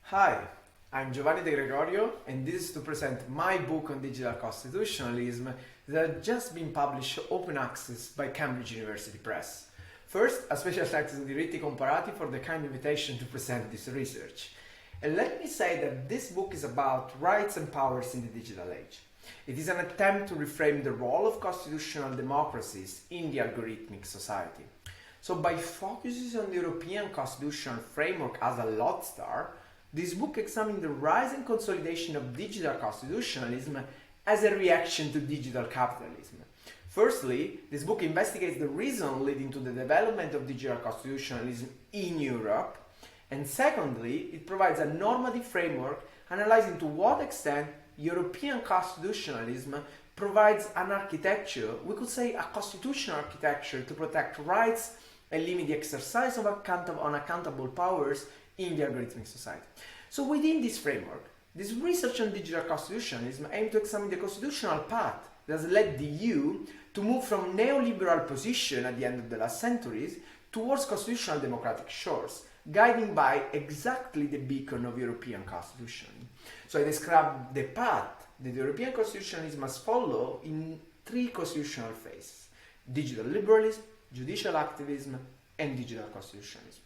Hi, I'm Giovanni de Gregorio, and this is to present my book on digital constitutionalism that has just been published open access by Cambridge University Press. First, a special thanks to the Diritti Comparati for the kind invitation to present this research. And let me say that this book is about rights and powers in the digital age. It is an attempt to reframe the role of constitutional democracies in the algorithmic society. So by focusing on the European constitutional framework as a lodestar, this book examines the rise and consolidation of digital constitutionalism as a reaction to digital capitalism. Firstly, this book investigates the reason leading to the development of digital constitutionalism in Europe. And secondly, it provides a normative framework analyzing to what extent European constitutionalism provides an architecture, we could say a constitutional architecture, to protect rights and limit the exercise of unaccountable powers in the algorithmic society. So within this framework, this research on digital constitutionalism aims to examine the constitutional path that has led the EU to move from neoliberal position at the end of the last centuries towards constitutional democratic shores, guiding by exactly the beacon of European constitution. So I describe the path that the European constitutionalism must follow in three constitutional phases: digital liberalism, judicial activism, and digital constitutionalism.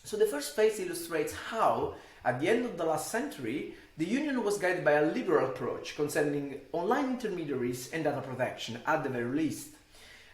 So the first phase illustrates how, at the end of the last century, the Union was guided by a liberal approach concerning online intermediaries and data protection at the very least.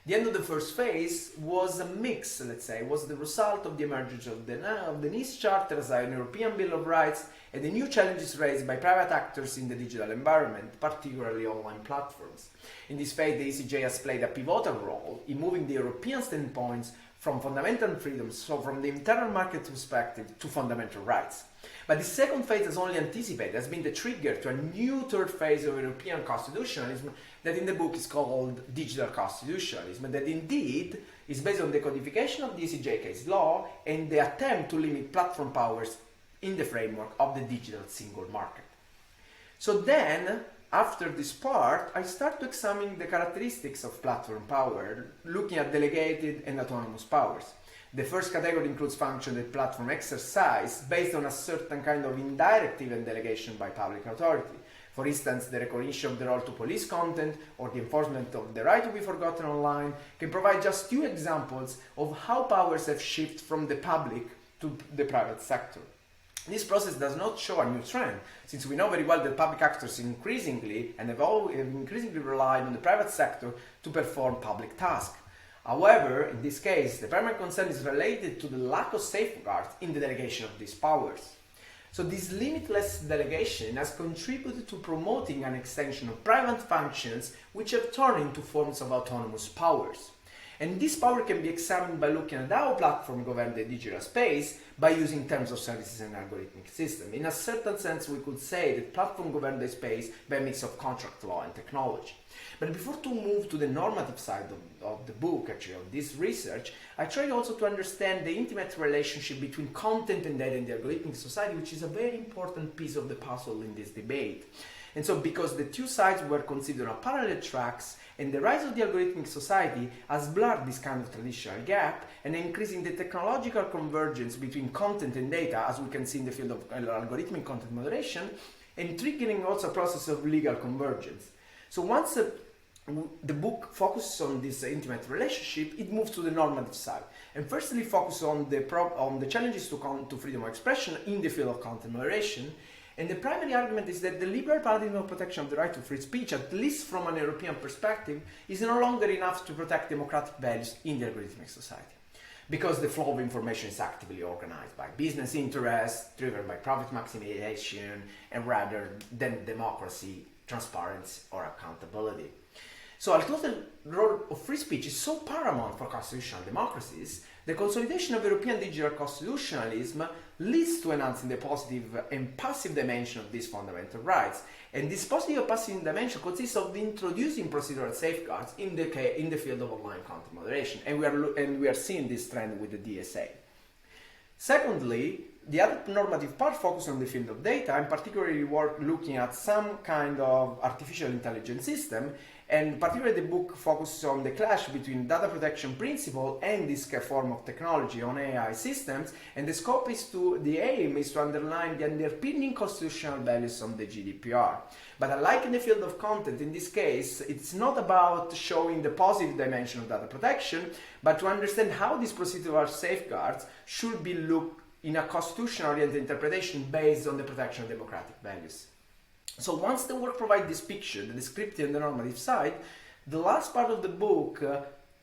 The end of the first phase was a mix, let's say, was the result of the emergence of the Nice Charter as an European Bill of Rights and the new challenges raised by private actors in the digital environment, particularly online platforms. In this phase, the ECJ has played a pivotal role in moving the European standpoints from fundamental freedoms, so from the internal market perspective, to fundamental rights. But the second phase, as only anticipated, has been the trigger to a new third phase of European constitutionalism that in the book is called digital constitutionalism, that indeed is based on the codification of the ECJ case law and the attempt to limit platform powers in the framework of the digital single market. So then, after this part, I start to examine the characteristics of platform power, looking at delegated and autonomous powers. The first category includes functions that platform exercise based on a certain kind of indirect event delegation by public authority. For instance, the recognition of the role to police content or the enforcement of the right to be forgotten online can provide just two examples of how powers have shifted from the public to the private sector. This process does not show a new trend, since we know very well that public actors increasingly and have increasingly relied on the private sector to perform public tasks. However, in this case, the primary concern is related to the lack of safeguards in the delegation of these powers. So this limitless delegation has contributed to promoting an extension of private functions which have turned into forms of autonomous powers. And this power can be examined by looking at how platforms govern the digital space by using terms of services and algorithmic system. In a certain sense, we could say that platforms govern the space by a mix of contract law and technology. But before to move to the normative side of the book, actually, of this research, I try also to understand the intimate relationship between content and data in the algorithmic society, which is a very important piece of the puzzle in this debate. And so because the two sides were considered on parallel tracks, and the rise of the algorithmic society has blurred this kind of traditional gap and increasing the technological convergence between content and data, as we can see in the field of algorithmic content moderation, and triggering also a process of legal convergence. So once the book focuses on this intimate relationship, it moves to the normative side. And firstly, focus on the challenges to freedom of expression in the field of content moderation. And the primary argument is that the liberal paradigm of protection of the right to free speech, at least from an European perspective, is no longer enough to protect democratic values in the algorithmic society. Because the flow of information is actively organized by business interests, driven by profit maximization, and rather than democracy, transparency, or accountability. So although the role of free speech is so paramount for constitutional democracies, the consolidation of European digital constitutionalism leads to enhancing the positive and passive dimension of these fundamental rights. And this positive and passive dimension consists of introducing procedural safeguards in the field of online content moderation. And we are seeing this trend with the DSA. Secondly, the other normative part focuses on the field of data, and particularly looking at some kind of artificial intelligence system, And particularly the book focuses on the clash between data protection principle and this form of technology on AI systems, and the aim is to underline the underpinning constitutional values of the GDPR. But unlike in the field of content, in this case, it's not about showing the positive dimension of data protection, but to understand how these procedural safeguards should be looked in a constitutional-oriented interpretation based on the protection of democratic values. So once the work provides this picture, the descriptive and the normative side, the last part of the book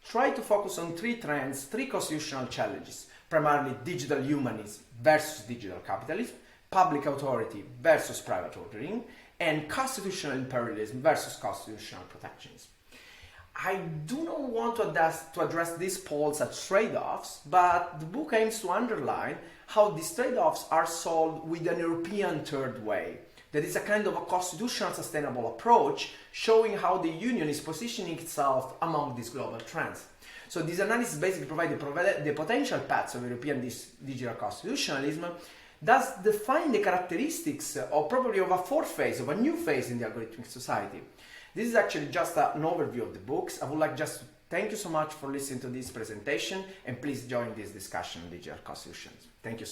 try to focus on three trends, three constitutional challenges, primarily digital humanism versus digital capitalism, public authority versus private ordering, and constitutional imperialism versus constitutional protectionism. I do not want to address these poles as trade-offs, but the book aims to underline how these trade-offs are solved with an European third way. That is a kind of a constitutional sustainable approach, showing how the Union is positioning itself among these global trends. So this analysis basically provides the potential paths of European digital constitutionalism, thus define the characteristics of probably of a fourth phase, of a new phase in the algorithmic society. This is actually just an overview of the books. I would like just to thank you so much for listening to this presentation, and please join this discussion on digital constitutions. Thank you so much.